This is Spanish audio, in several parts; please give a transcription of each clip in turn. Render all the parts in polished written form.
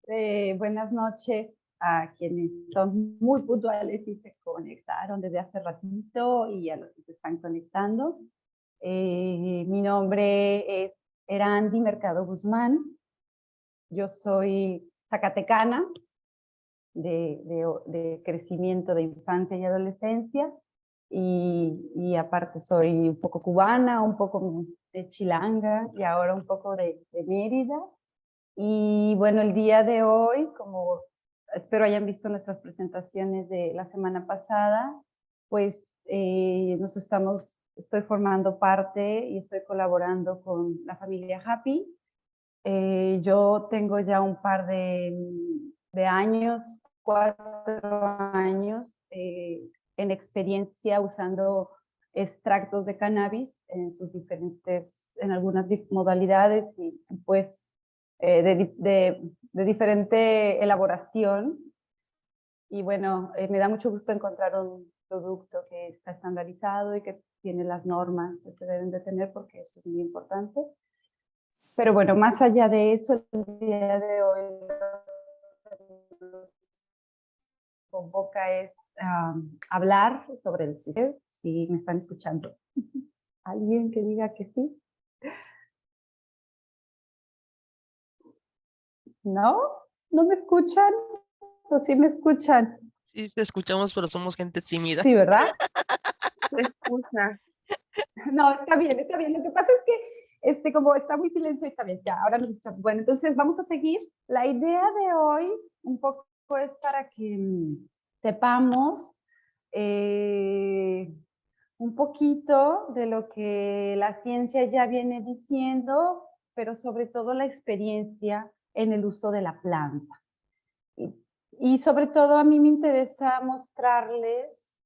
Buenas noches a quienes son muy puntuales y se conectaron desde hace ratito y a los que se están conectando. Mi nombre es Erandi Mercado Guzmán. Yo soy zacatecana de crecimiento de infancia y adolescencia y aparte soy un poco cubana, un poco de Chilanga y ahora un poco de Mérida. Y bueno, el día de hoy, como espero hayan visto nuestras presentaciones de la semana pasada, pues estoy formando parte y estoy colaborando con la familia Happy. Yo tengo ya un par de años, 4 años, en experiencia usando extractos de cannabis en algunas modalidades y pues de diferente elaboración. Y bueno, me da mucho gusto encontrar un producto que está estandarizado y que tiene las normas que se deben de tener, porque eso es muy importante. Pero bueno, más allá de eso, el día de hoy nos convoca es hablar sobre el sistema. Si me están escuchando. ¿Alguien que diga que sí? ¿No? ¿No me escuchan? ¿O sí me escuchan? Sí, te escuchamos, pero somos gente tímida. Sí, ¿verdad? Se escucha. No, está bien, está bien. Lo que pasa es que como está muy silencio, está bien, ya, ahora nos escuchamos. Bueno, entonces vamos a seguir. La idea de hoy un poco es para que sepamos un poquito de lo que la ciencia ya viene diciendo, pero sobre todo la experiencia en el uso de la planta. Y sobre todo a mí me interesa mostrarles,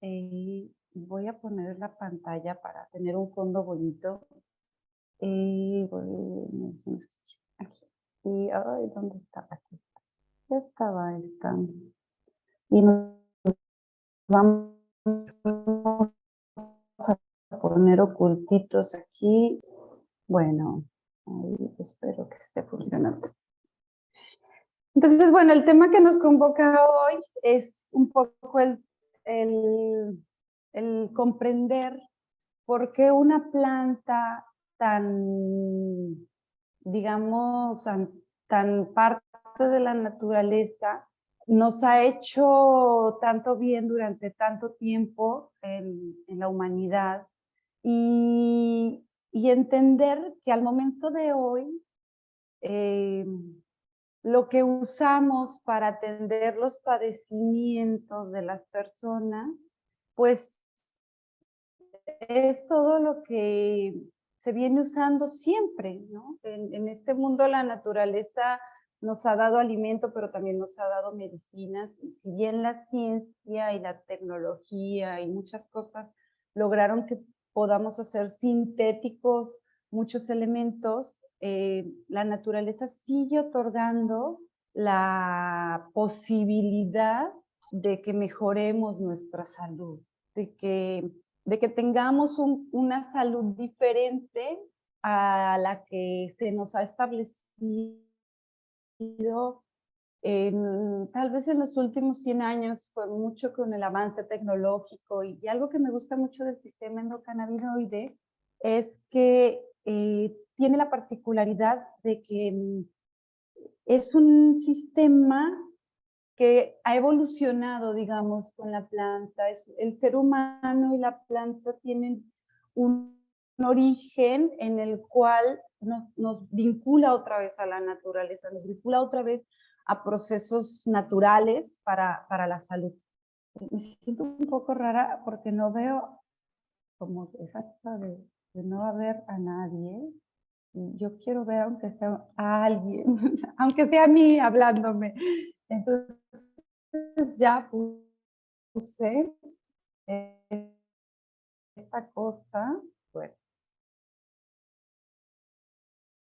voy a poner la pantalla para tener un fondo bonito. Aquí. Y, ay, ¿dónde está? Aquí está. Ya estaba esta. Y nos vamos a poner ocultitos aquí. Bueno, ahí espero que esté funcionando. Entonces, bueno, el tema que nos convoca hoy es un poco el comprender por qué una planta tan, digamos, tan parte de la naturaleza nos ha hecho tanto bien durante tanto tiempo en la humanidad y entender que al momento de hoy lo que usamos para atender los padecimientos de las personas, pues es todo lo que se viene usando siempre, ¿no? En este mundo la naturaleza nos ha dado alimento, pero también nos ha dado medicinas, y si bien la ciencia y la tecnología y muchas cosas lograron que podamos hacer sintéticos muchos elementos, la naturaleza sigue otorgando la posibilidad de que mejoremos nuestra salud, de que tengamos una salud diferente a la que se nos ha establecido tal vez en los últimos 100 años, mucho con el avance tecnológico. Y algo que me gusta mucho del sistema endocannabinoide es que tiene la particularidad de que es un sistema que ha evolucionado, digamos, con la planta. El ser humano y la planta tienen un origen en el cual nos vincula otra vez a la naturaleza, nos vincula otra vez a procesos naturales para la salud. Me siento un poco rara porque no veo como esa cosa de no haber a nadie. Y yo quiero ver aunque sea a alguien, aunque sea a mí hablándome. Entonces ya puse esta cosa, bueno,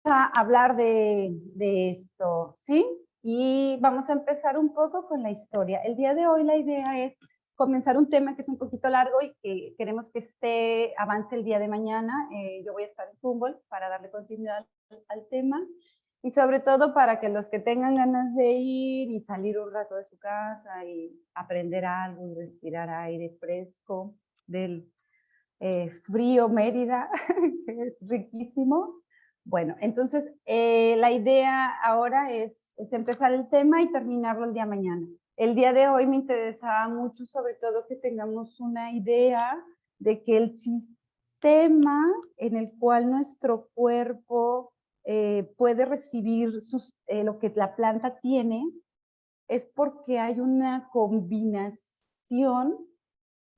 a hablar de esto, ¿sí? Y vamos a empezar un poco con la historia. El día de hoy la idea es comenzar un tema que es un poquito largo y que queremos que avance el día de mañana. Yo voy a estar en Humboldt para darle continuidad al tema. Y sobre todo para que los que tengan ganas de ir y salir un rato de su casa y aprender algo y respirar aire fresco del frío Mérida, que es riquísimo. Bueno, entonces la idea ahora es empezar el tema y terminarlo el día de mañana. El día de hoy me interesaba mucho, sobre todo, que tengamos una idea de que el sistema en el cual nuestro cuerpo puede recibir lo que la planta tiene es porque hay una combinación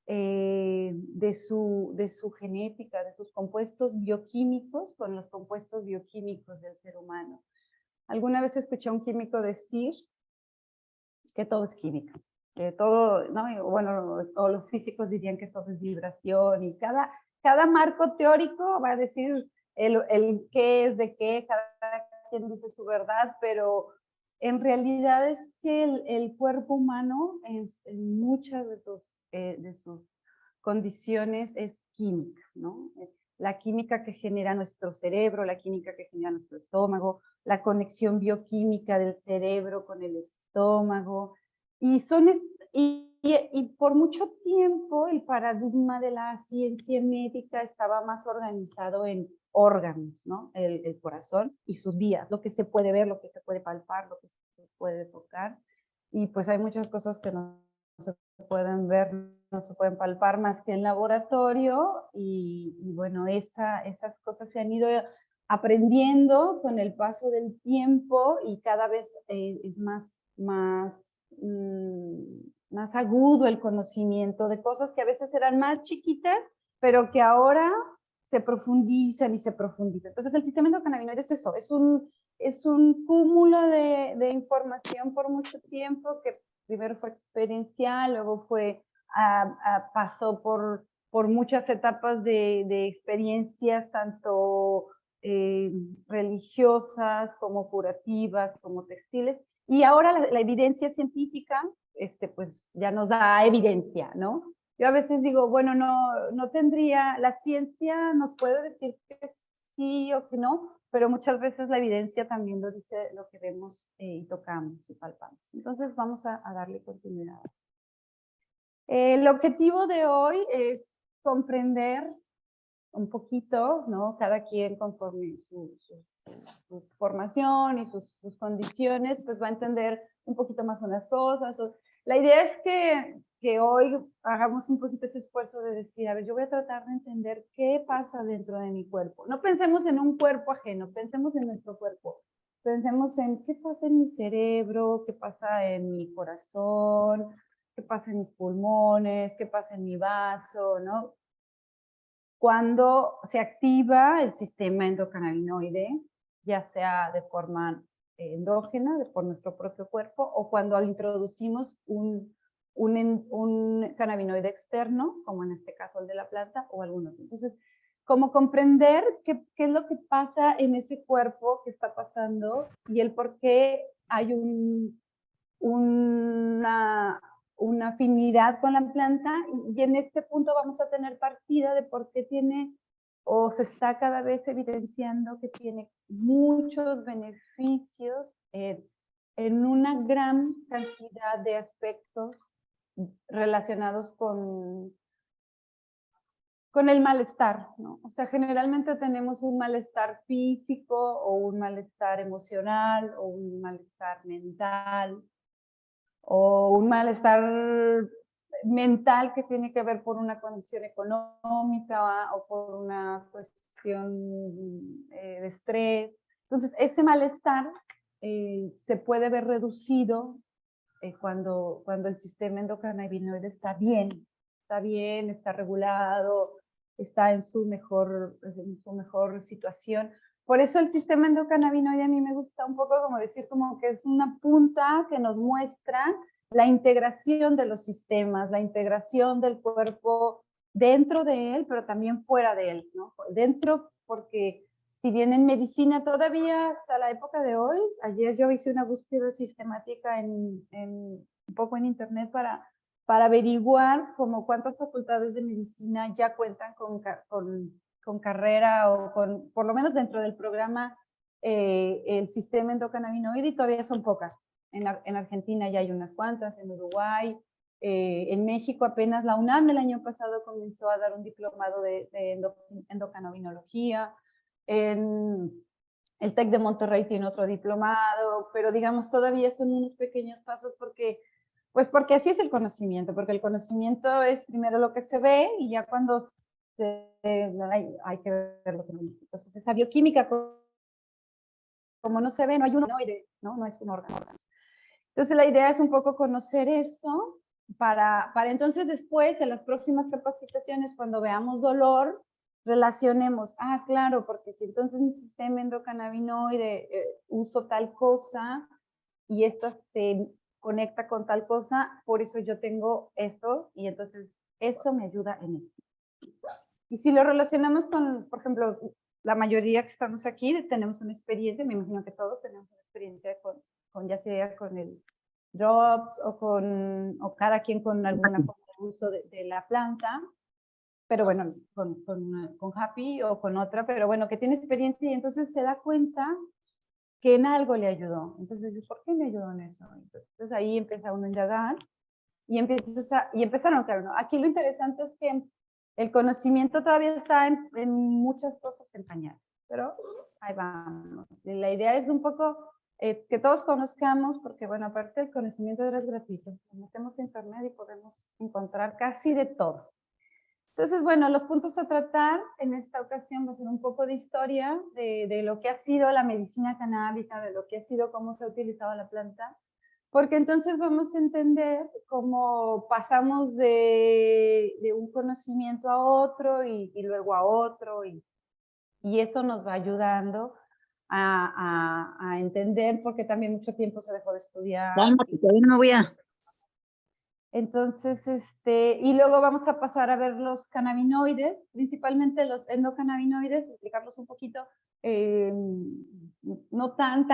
de su genética, de sus compuestos bioquímicos con los compuestos bioquímicos del ser humano. Alguna vez escuché a un químico decir que todo es química, que todo, ¿no? Bueno, o los físicos dirían que todo es vibración y cada marco teórico va a decir el qué es de qué, cada quien dice su verdad, pero en realidad es que el cuerpo humano en muchas de sus condiciones es química, ¿no? La química que genera nuestro cerebro, la química que genera nuestro estómago, la conexión bioquímica del cerebro con el estómago, y por mucho tiempo el paradigma de la ciencia médica estaba más organizado en órganos, ¿no? El corazón y sus vías, lo que se puede ver, lo que se puede palpar, lo que se puede tocar, y pues hay muchas cosas que no se pueden ver, no se pueden palpar más que en laboratorio, y bueno, esas cosas se han ido aprendiendo con el paso del tiempo y cada vez es más agudo el conocimiento de cosas que a veces eran más chiquitas, pero que ahora se profundizan y se profundizan. Entonces el sistema endocannabinoide es eso, es un cúmulo de información por mucho tiempo que primero fue experiencial, luego pasó por muchas etapas de experiencias, tanto religiosas como curativas, como textiles, y ahora la evidencia científica pues ya nos da evidencia, ¿no? Yo a veces digo, bueno, no tendría, la ciencia nos puede decir que sí o que no, pero muchas veces la evidencia también lo dice lo que vemos y tocamos y palpamos. Entonces vamos a darle continuidad. El objetivo de hoy es comprender un poquito, ¿no? Cada quien conforme su formación y sus condiciones, pues va a entender un poquito más unas cosas. La idea es que hoy hagamos un poquito ese esfuerzo de decir, a ver, yo voy a tratar de entender qué pasa dentro de mi cuerpo. No pensemos en un cuerpo ajeno, pensemos en nuestro cuerpo. Pensemos en qué pasa en mi cerebro, qué pasa en mi corazón, qué pasa en mis pulmones, qué pasa en mi vaso, ¿no? Cuando se activa el sistema endocannabinoide, ya sea de forma endógena, por nuestro propio cuerpo, o cuando introducimos un cannabinoide externo, como en este caso el de la planta, o algunos. Entonces, como comprender qué es lo que pasa en ese cuerpo, qué está pasando, y el por qué hay una afinidad con la planta, y en este punto vamos a tener partida de por qué tiene o se está cada vez evidenciando que tiene muchos beneficios en una gran cantidad de aspectos relacionados con el malestar, ¿no? O sea, generalmente tenemos un malestar físico o un malestar emocional o un malestar mental, o un malestar mental que tiene que ver por una condición económica o por una cuestión de estrés. Entonces, ese malestar se puede ver reducido cuando el sistema endocannabinoide está bien, está regulado, está en su mejor situación. Por eso el sistema endocannabinoide a mí me gusta un poco como decir como que es una punta que nos muestra la integración de los sistemas, la integración del cuerpo dentro de él, pero también fuera de él, ¿no? Dentro porque si bien en medicina todavía hasta la época de hoy, ayer yo hice una búsqueda sistemática un poco en internet para averiguar como cuántas facultades de medicina ya cuentan con carrera o por lo menos dentro del programa el sistema endocannabinoide y todavía son pocas. En Argentina ya hay unas cuantas, en Uruguay, en México apenas la UNAM el año pasado comenzó a dar un diplomado de endocannabinología, en el TEC de Monterrey tiene otro diplomado, pero digamos todavía son unos pequeños pasos porque así es el conocimiento, porque el conocimiento es primero lo que se ve y ya cuando hay que ver lo que no. Entonces esa bioquímica, como no se ve, no hay un organoide, no es un órgano. Entonces la idea es un poco conocer eso para entonces después en las próximas capacitaciones cuando veamos dolor relacionemos, claro, porque si entonces mi sistema endocannabinoide uso tal cosa y esta se conecta con tal cosa, por eso yo tengo esto y entonces eso me ayuda en esto. Y si lo relacionamos con, por ejemplo, la mayoría que estamos aquí tenemos una experiencia, me imagino que todos tenemos una experiencia con ya sea con el drops o cada quien con alguna forma de uso de la planta, pero bueno, con Happy o con otra, pero bueno, que tiene experiencia y entonces se da cuenta que en algo le ayudó. Entonces, ¿por qué me ayudó en eso? Entonces ahí empieza uno a indagar y empezaron, claro, ¿no? Aquí lo interesante es que el conocimiento todavía está en muchas cosas en pañal, pero ahí vamos. Y la idea es un poco que todos conozcamos, porque bueno, aparte el conocimiento ahora es gratuito. Nos metemos a internet y podemos encontrar casi de todo. Entonces, bueno, los puntos a tratar en esta ocasión va a ser un poco de historia de lo que ha sido la medicina canábica, de lo que ha sido, cómo se ha utilizado la planta, porque entonces vamos a entender cómo pasamos de un conocimiento a otro y luego a otro, y eso nos va ayudando a entender, porque también mucho tiempo se dejó de estudiar. Todavía no me voy a... Entonces, y luego vamos a pasar a ver los cannabinoides, principalmente los endocannabinoides, explicarlos un poquito, no tan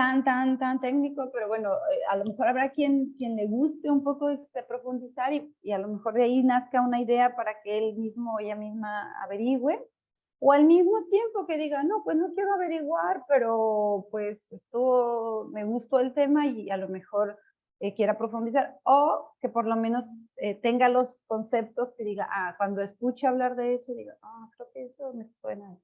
técnico, pero bueno, a lo mejor habrá quien le guste un poco profundizar y a lo mejor de ahí nazca una idea para que él mismo o ella misma averigüe, o al mismo tiempo que diga, no, pues no quiero averiguar, pero pues me gustó el tema y a lo mejor quiera profundizar, o que por lo menos tenga los conceptos que diga, cuando escuche hablar de eso, diga, creo que eso me suena.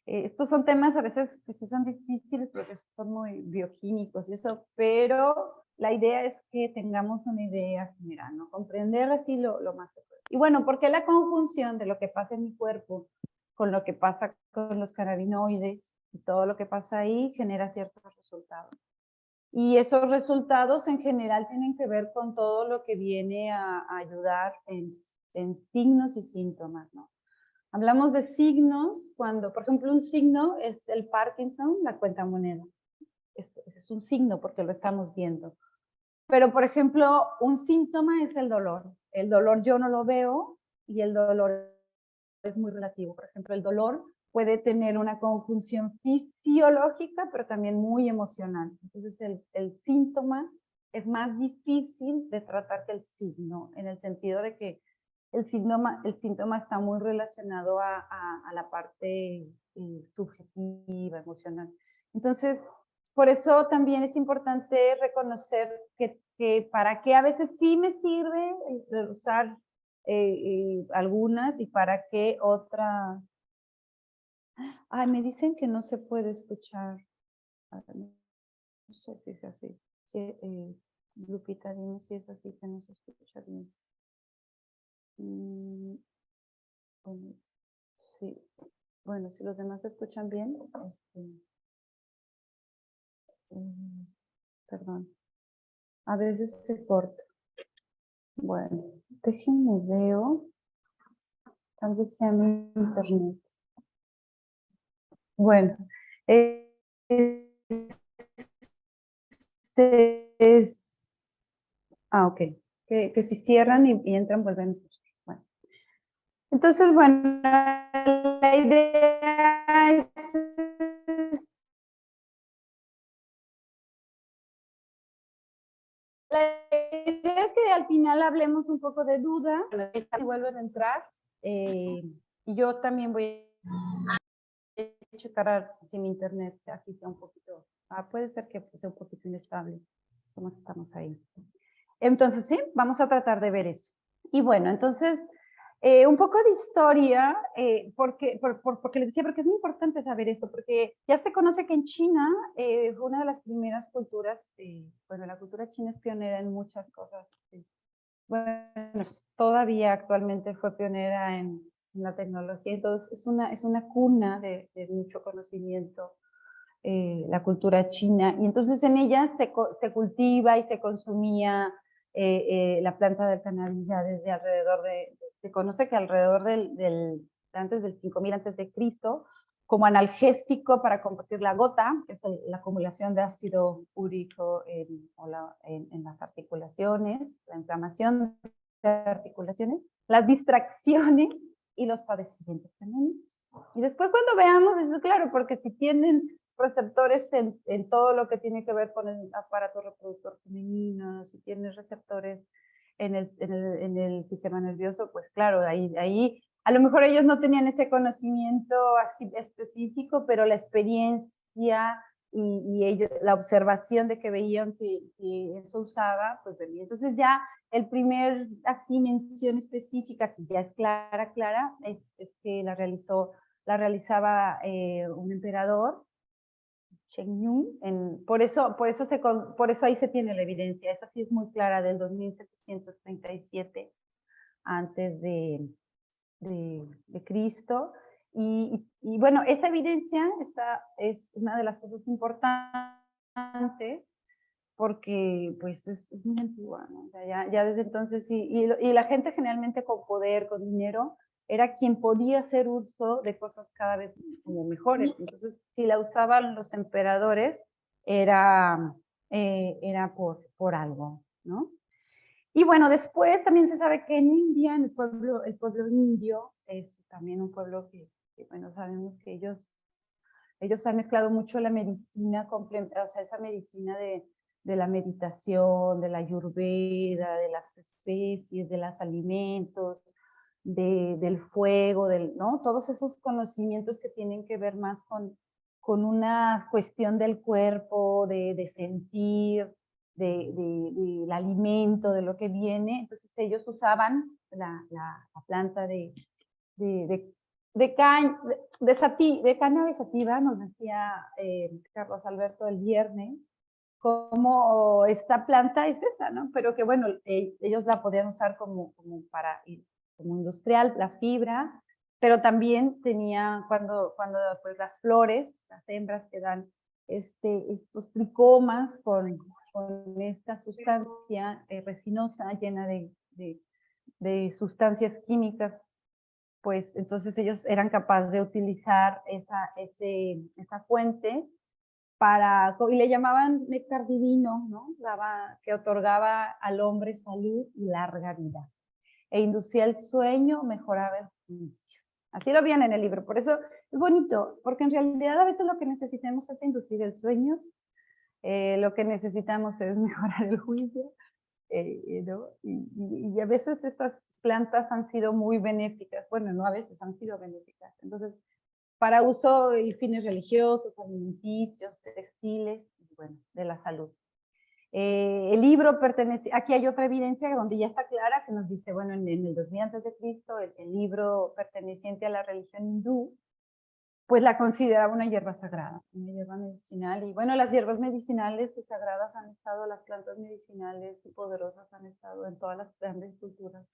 Estos son temas a veces que sí son difíciles porque son muy bioquímicos y eso, pero la idea es que tengamos una idea general, ¿no? Comprender así lo más se puede. Y bueno, porque la conjunción de lo que pasa en mi cuerpo con lo que pasa con los cannabinoides y todo lo que pasa ahí genera ciertos resultados. Y esos resultados en general tienen que ver con todo lo que viene a ayudar en signos y síntomas, ¿no? Hablamos de signos cuando, por ejemplo, un signo es el Parkinson, la cuentamoneda. Ese es un signo porque lo estamos viendo. Pero, por ejemplo, un síntoma es el dolor. El dolor yo no lo veo y el dolor es muy relativo. Por ejemplo, el dolor puede tener una conjunción fisiológica, pero también muy emocional. Entonces, el síntoma es más difícil de tratar que el signo, en el sentido de que el síntoma está muy relacionado a la parte subjetiva, emocional. Entonces, por eso también es importante reconocer que para qué a veces sí me sirve usar algunas y para qué otras. Me dicen que no se puede escuchar. No sé si es así. Lupita, dime si es así, que no se escucha bien. Bueno, sí. Bueno, si los demás escuchan bien, perdón. A veces se corta. Bueno, déjenme veo. Tal vez sea mi internet. Bueno, ok. Que si cierran y entran, vuelven a escuchar. Bueno. Entonces, bueno, la idea es que al final hablemos un poco de duda, y vuelven a entrar, y yo también voy a checar si mi internet aquí sea un poquito, puede ser que sea un poquito inestable, cómo estamos ahí. Entonces, sí, vamos a tratar de ver eso. Y bueno, entonces, un poco de historia, porque les decía, porque es muy importante saber esto, porque ya se conoce que en China fue una de las primeras culturas, bueno, la cultura china es pionera en muchas cosas. Bueno, todavía actualmente fue pionera en la tecnología, entonces es una cuna de mucho conocimiento. La cultura china, y entonces en ella se cultiva y se consumía la planta del cannabis ya desde alrededor se conoce que alrededor antes del 5000 antes de Cristo, como analgésico para combatir la gota, que es la acumulación de ácido úrico en las articulaciones, la inflamación de articulaciones, las distracciones y los padecimientos femeninos. Y después cuando veamos eso, claro, porque si tienen receptores en todo lo que tiene que ver con el aparato reproductor femenino, si tienes receptores en el sistema nervioso, pues claro, ahí a lo mejor ellos no tenían ese conocimiento así específico, pero la experiencia y ellos, la observación de que veían que eso usaba, pues venía. Entonces ya el primer así mención específica, que ya es clara, es que la realizaba un emperador, Cheng Yun, por eso ahí se tiene la evidencia, esa sí es muy clara, del 2737 antes de Cristo, y bueno, esa evidencia es una de las cosas importantes, porque pues es muy antigua, ¿no? O sea, ya desde entonces, y la gente generalmente con poder, con dinero, era quien podía hacer uso de cosas cada vez como mejores. Entonces, si la usaban los emperadores, era por algo, ¿no? Y bueno, después también se sabe que en India, en el pueblo indio, es también un pueblo que bueno, sabemos que ellos han mezclado mucho la medicina, o sea, esa medicina de la meditación, de la ayurveda, de las especies, de los alimentos, del fuego, ¿no? Todos esos conocimientos que tienen que ver más con una cuestión del cuerpo, de sentir, del alimento, de lo que viene. Entonces ellos usaban la planta de cannabis sativa, nos decía Carlos Alberto el viernes, cómo esta planta es esa, ¿no? Pero que bueno, ellos la podían usar como industrial, la fibra, pero también tenía cuando pues las flores, las hembras que dan estos tricomas con esta sustancia resinosa llena de sustancias químicas, pues entonces ellos eran capaces de utilizar esa fuente y le llamaban néctar divino, ¿no? Que otorgaba al hombre salud y larga vida, e inducía el sueño, mejoraba el juicio. Así lo viene en el libro, por eso es bonito, porque en realidad a veces lo que necesitamos es inducir el sueño, lo que necesitamos es mejorar el juicio, ¿no? Y a veces estas plantas han sido muy benéficas, bueno, no a veces, han sido benéficas. Entonces, para uso y fines religiosos, alimenticios, textiles, bueno, de la salud. El libro pertenece, aquí hay otra evidencia donde ya está clara, que nos dice, bueno, en el 2000 antes de Cristo, el libro perteneciente a la religión hindú, pues la consideraba una hierba sagrada, una hierba medicinal. Y bueno, las hierbas medicinales y sagradas han estado, las plantas medicinales y poderosas han estado en todas las grandes culturas.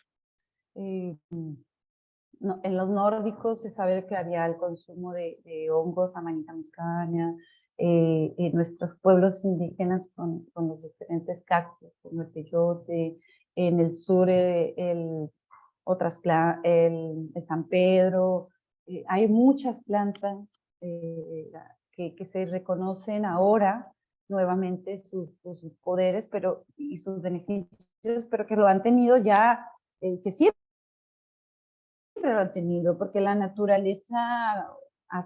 No, en los nórdicos se sabe que había el consumo de hongos, Amanita muscaria, en nuestros pueblos indígenas con los diferentes cactus, como el peyote, en el sur el San Pedro, hay muchas plantas que se reconocen ahora nuevamente sus poderes y sus beneficios, pero que lo han tenido ya, que siempre lo han tenido, porque la naturaleza ha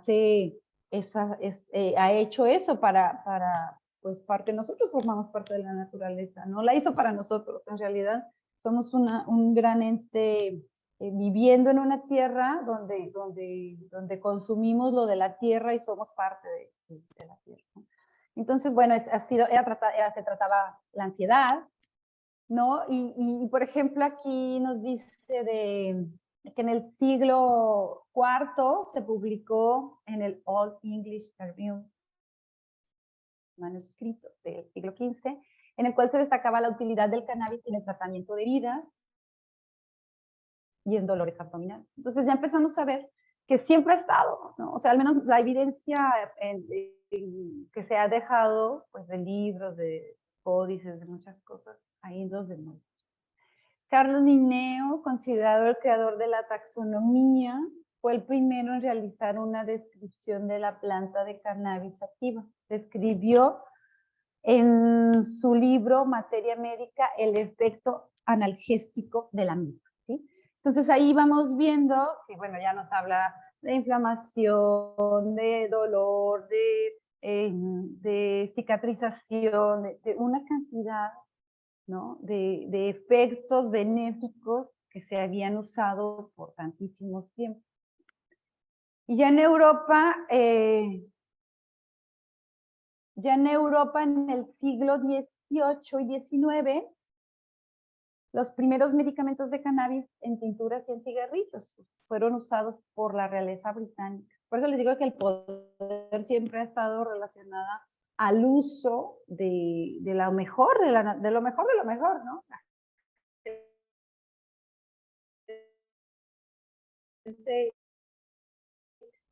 hecho eso pues porque nosotros formamos parte de la naturaleza, no la hizo para nosotros, en realidad somos un gran ente viviendo en una tierra donde consumimos lo de la tierra y somos parte de la tierra, ¿no? Entonces, bueno, se trataba la ansiedad, ¿no? Y, por ejemplo, aquí nos dice que en el siglo IV se publicó en el Old English Review, manuscrito del siglo XV, en el cual se destacaba la utilidad del cannabis en el tratamiento de heridas y en dolores abdominales. Entonces ya empezamos a ver que siempre ha estado, ¿no? O sea, al menos la evidencia que se ha dejado, pues, de libros, de códices, de muchas cosas, ahí los vemos. Carlos Linneo, considerado el creador de la taxonomía, fue el primero en realizar una descripción de la planta de cannabis sativa. Describió en su libro Materia Médica el efecto analgésico de la misma, ¿sí? Entonces ahí vamos viendo que, bueno, ya nos habla de inflamación, de dolor, de cicatrización, de una cantidad, ¿no? de efectos benéficos que se habían usado por tantísimos tiempos. Y ya en Europa, en el siglo XVIII y XIX, los primeros medicamentos de cannabis en tinturas y en cigarrillos fueron usados por la realeza británica. Por eso les digo que el poder siempre ha estado relacionado al uso de lo mejor, de lo mejor, ¿no?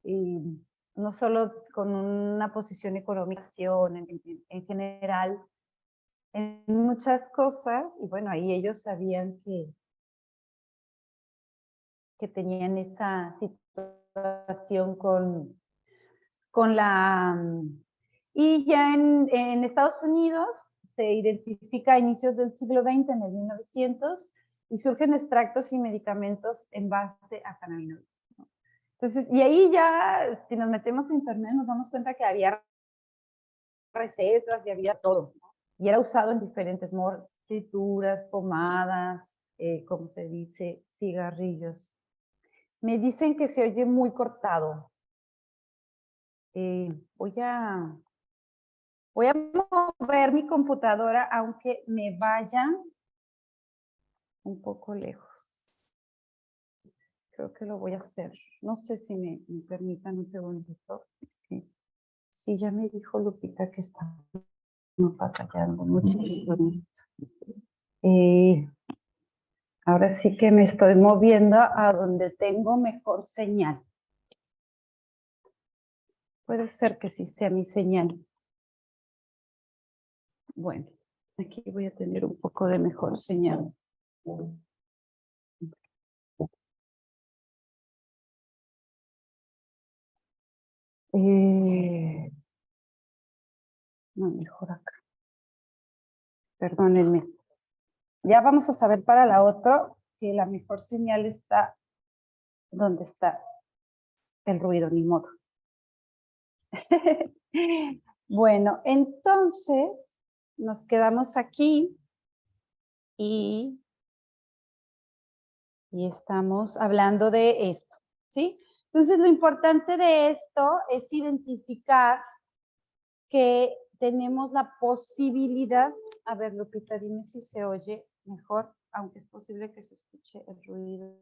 Y no solo con una posición económica, en general, en muchas cosas, y bueno, ahí ellos sabían que tenían esa situación con la... Y ya en Estados Unidos se identifica a inicios del siglo XX, en el 1900, y surgen extractos y medicamentos en base a cannabinoides, ¿no? Entonces, y ahí ya, si nos metemos a internet, nos damos cuenta que había recetas y había todo, ¿no? Y era usado en diferentes frituras, pomadas, como se dice, cigarrillos. Me dicen que se oye muy cortado. Voy a mover mi computadora, aunque me vaya un poco lejos. Creo que lo voy a hacer. No sé si me permitan un segundito. Sí, ya me dijo Lupita que está batallando mucho con esto. Ahora sí que me estoy moviendo a donde tengo mejor señal. Puede ser que sí sea mi señal. Bueno, aquí voy a tener un poco de mejor señal. No, mejor acá. Perdónenme. Ya vamos a saber para la otra que la mejor señal está donde está el ruido, ni modo. Bueno, entonces nos quedamos aquí y estamos hablando de esto, ¿sí? Entonces, lo importante de esto es identificar que tenemos la posibilidad, a ver, Lupita, dime si se oye mejor, aunque es posible que se escuche el ruido.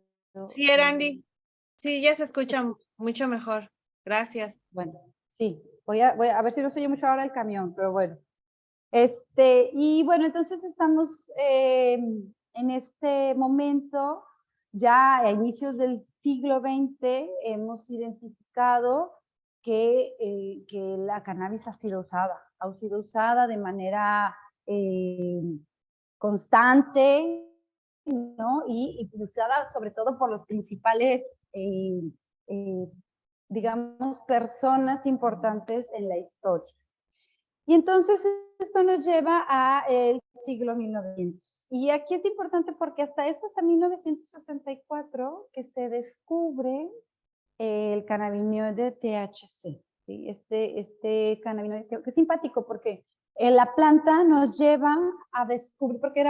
Sí, Erandi. Sí, ya se escucha mucho mejor. Gracias. Bueno, sí, voy a ver si no se oye mucho ahora el camión, pero bueno. Y bueno, entonces estamos en este momento, ya a inicios del siglo XX, hemos identificado que la cannabis ha sido usada de manera constante, ¿no? Y usada sobre todo por los principales, digamos, personas importantes en la historia. Y entonces esto nos lleva al siglo 1900. Y aquí es importante porque hasta 1964 que se descubre el cannabinoide THC. ¿Sí? Este cannabinoide, que es simpático porque la planta nos lleva a descubrir, porque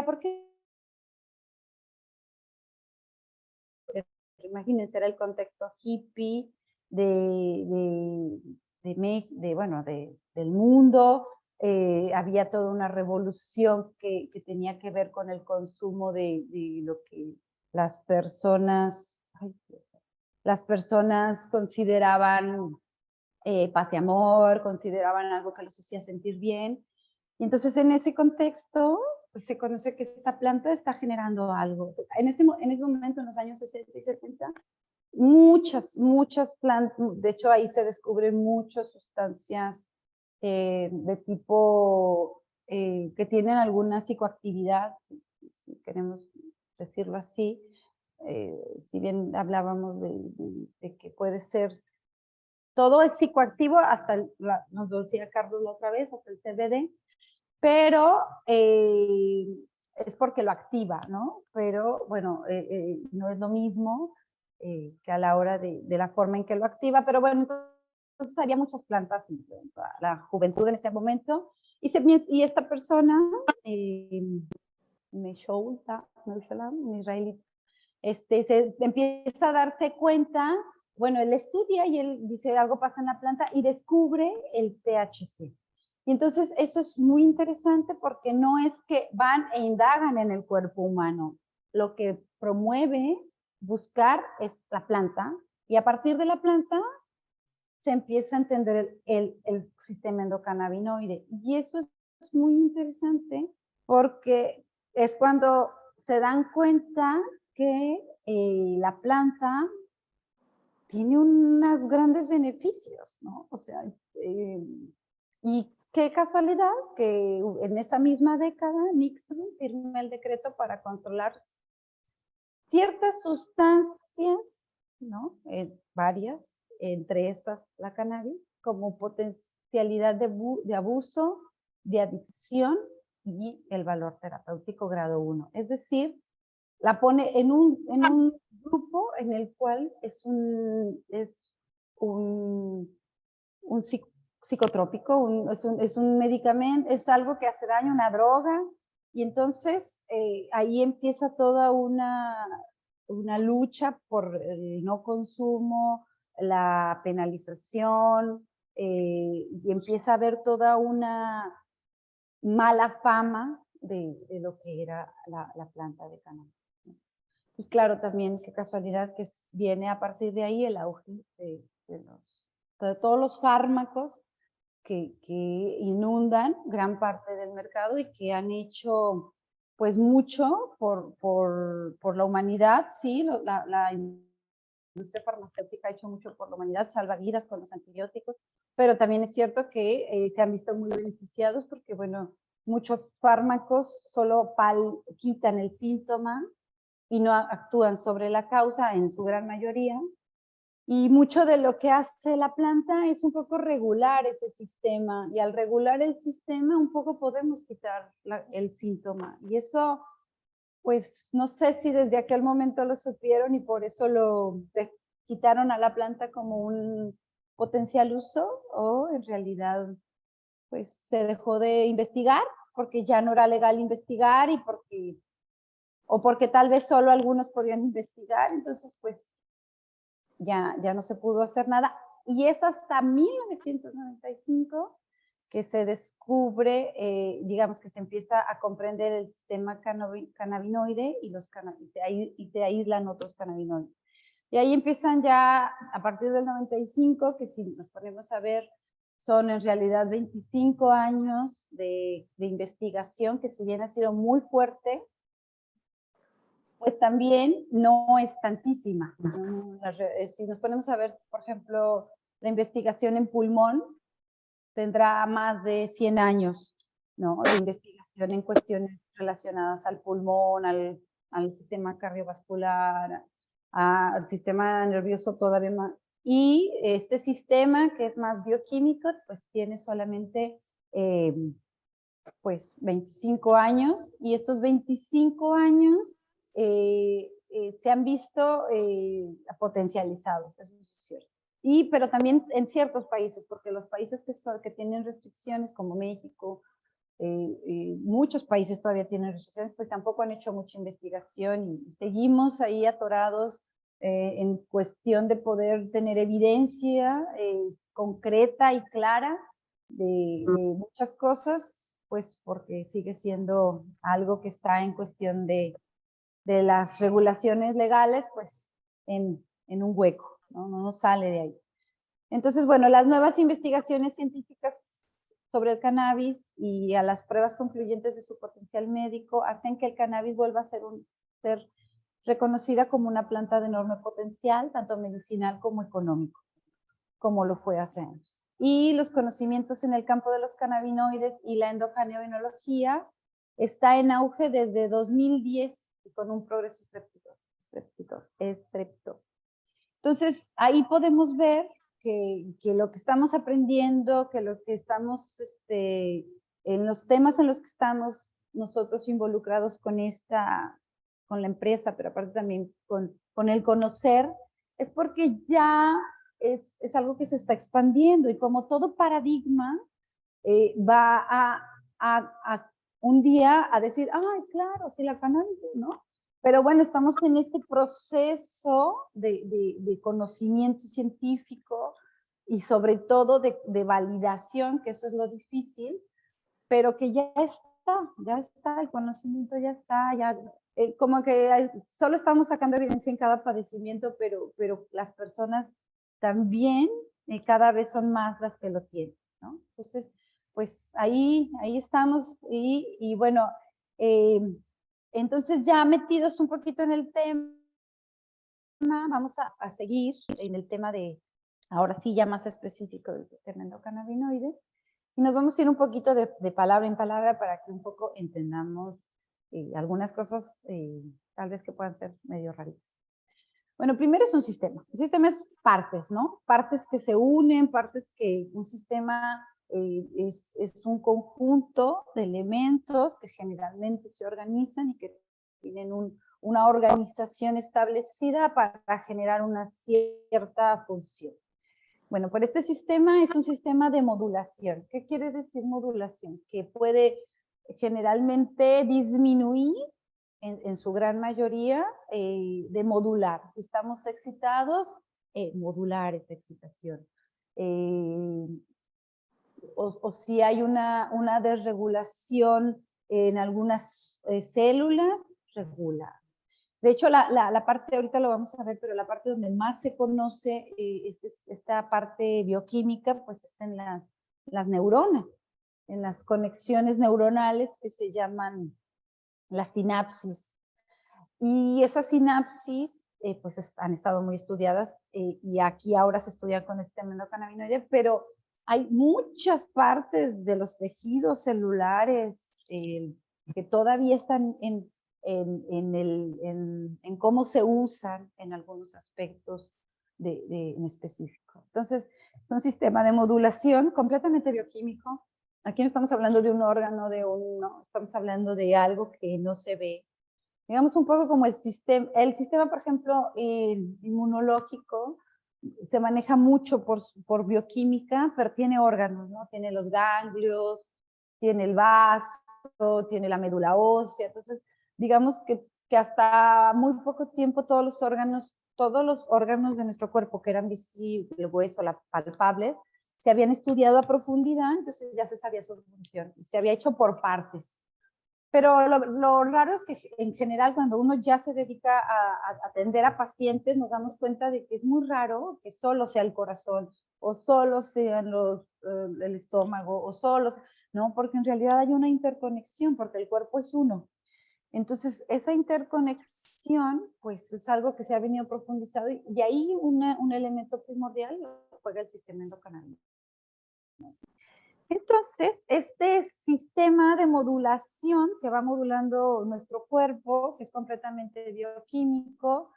imagínense, era el contexto hippie del mundo. Había toda una revolución que tenía que ver con el consumo de lo que las personas consideraban paz y amor, consideraban algo que los hacía sentir bien. Y entonces en ese contexto, pues se conoce que esta planta está generando algo. En ese momento, en los años 60 y 70, muchas plantas, de hecho ahí se descubren muchas sustancias de tipo que tienen alguna psicoactividad, si queremos decirlo así. Si bien hablábamos de que puede ser, todo es psicoactivo, hasta nos lo decía Carlos la otra vez, hasta el CBD, pero es porque lo activa, ¿no? Pero bueno, no es lo mismo que a la hora de la forma en que lo activa, pero bueno, entonces había muchas plantas, la juventud en ese momento, y esta persona, un israelí, se empieza a darse cuenta, bueno, él estudia y él dice algo pasa en la planta y descubre el THC. Y entonces eso es muy interesante porque no es que van e indagan en el cuerpo humano, lo que promueve buscar es la planta y a partir de la planta se empieza a entender el sistema endocannabinoide. Y eso es muy interesante porque es cuando se dan cuenta que la planta tiene unos grandes beneficios, ¿no? O sea, y qué casualidad que en esa misma década Nixon firmó el decreto para controlar ciertas sustancias, ¿no? Varias, entre esas la cannabis, como potencialidad de abuso, de adicción y el valor terapéutico grado 1. Es decir, la pone en un grupo en el cual es un psicotrópico, es un medicamento, es algo que hace daño, una droga, y entonces ahí empieza toda una lucha por el no consumo, la penalización, y empieza a haber toda una mala fama de lo que era la planta de cannabis. Y claro, también qué casualidad que viene a partir de ahí el auge de todos los fármacos que inundan gran parte del mercado y que han hecho pues mucho por la humanidad, sí, la industria farmacéutica ha hecho mucho por la humanidad, salva vidas con los antibióticos, pero también es cierto que se han visto muy beneficiados porque, bueno, muchos fármacos solo quitan el síntoma y no actúan sobre la causa en su gran mayoría. Y mucho de lo que hace la planta es un poco regular ese sistema, y al regular el sistema un poco podemos quitar el síntoma. Y eso, pues no sé si desde aquel momento lo supieron y por eso lo quitaron a la planta como un potencial uso, o en realidad pues se dejó de investigar porque ya no era legal investigar o porque tal vez solo algunos podían investigar, entonces pues ya no se pudo hacer nada. Y es hasta 1995 que se descubre, digamos que se empieza a comprender el sistema cannabinoide y se aíslan otros cannabinoides. Y ahí empiezan ya, a partir del 95, que si nos ponemos a ver, son en realidad 25 años de investigación, que si bien ha sido muy fuerte, pues también no es tantísima. Si nos ponemos a ver, por ejemplo, la investigación en pulmón, tendrá más de 100 años, ¿no? De investigación en cuestiones relacionadas al pulmón, al sistema cardiovascular, al sistema nervioso todavía más. Y este sistema, que es más bioquímico, pues tiene solamente pues 25 años, y estos 25 años se han visto potencializados, eso es cierto. Pero también en ciertos países, porque los países que tienen restricciones, como México, muchos países todavía tienen restricciones, pues tampoco han hecho mucha investigación y seguimos ahí atorados en cuestión de poder tener evidencia concreta y clara de muchas cosas, pues porque sigue siendo algo que está en cuestión de las regulaciones legales, pues en un hueco, ¿no? No sale de ahí. Entonces, bueno, las nuevas investigaciones científicas sobre el cannabis y a las pruebas concluyentes de su potencial médico hacen que el cannabis vuelva a ser reconocida como una planta de enorme potencial, tanto medicinal como económico, como lo fue hace años. Y los conocimientos en el campo de los cannabinoides y la endocannabinoinología está en auge desde 2010 y con un progreso estrepitoso. Entonces, ahí podemos ver que lo que estamos aprendiendo, que lo que estamos, en los temas en los que estamos nosotros involucrados con la empresa, pero aparte también con el conocer, es porque ya es algo que se está expandiendo y como todo paradigma va a un día a decir, ay, claro, sí, la cannabis, ¿no? Pero bueno, estamos en este proceso de conocimiento científico y sobre todo de validación, que eso es lo difícil, pero que ya está, el conocimiento ya está, ya, como que solo estamos sacando evidencia en cada padecimiento, pero las personas también cada vez son más las que lo tienen, ¿no? Entonces, pues ahí estamos y bueno, entonces ya metidos un poquito en el tema, vamos a seguir en el tema de, ahora sí ya más específico del sistema endocannabinoide, y nos vamos a ir un poquito de palabra en palabra para que un poco entendamos algunas cosas tal vez que puedan ser medio raras. Bueno, primero es un sistema. Un sistema es partes, ¿no? Partes que se unen, partes que un sistema es un conjunto de elementos que generalmente se organizan y que tienen una organización establecida para generar una cierta función. Bueno, pues este sistema es un sistema de modulación. ¿Qué quiere decir modulación? Que puede generalmente disminuir en su gran mayoría de modular. Si estamos excitados, modular esa excitación. O si hay una desregulación en algunas células, regular. De hecho, la parte, ahorita lo vamos a ver, pero la parte donde más se conoce esta parte bioquímica, pues es en las neuronas, en las conexiones neuronales que se llaman la sinapsis. Y esas sinapsis, pues han estado muy estudiadas y aquí ahora se estudian con el sistema endocannabinoide, pero hay muchas partes de los tejidos celulares que todavía están en cómo se usan en algunos aspectos en específico. Entonces, es un sistema de modulación completamente bioquímico. Aquí no estamos hablando de un órgano, no, estamos hablando de algo que no se ve. Digamos un poco como el sistema, por ejemplo, inmunológico, se maneja mucho por bioquímica, pero tiene órganos, ¿no? Tiene los ganglios, tiene el vaso, tiene la médula ósea, entonces digamos que hasta muy poco tiempo todos los órganos de nuestro cuerpo que eran visibles, el hueso, la palpable, se habían estudiado a profundidad, entonces ya se sabía su función, y se había hecho por partes. Pero lo raro es que en general cuando uno ya se dedica a atender a pacientes, nos damos cuenta de que es muy raro que solo sea el corazón, o solo sean el estómago, o solo, ¿no? Porque en realidad hay una interconexión, porque el cuerpo es uno. Entonces, esa interconexión, pues es algo que se ha venido profundizando y ahí un elemento primordial lo juega el sistema endocannabinoide. Entonces, este sistema de modulación que va modulando nuestro cuerpo, que es completamente bioquímico,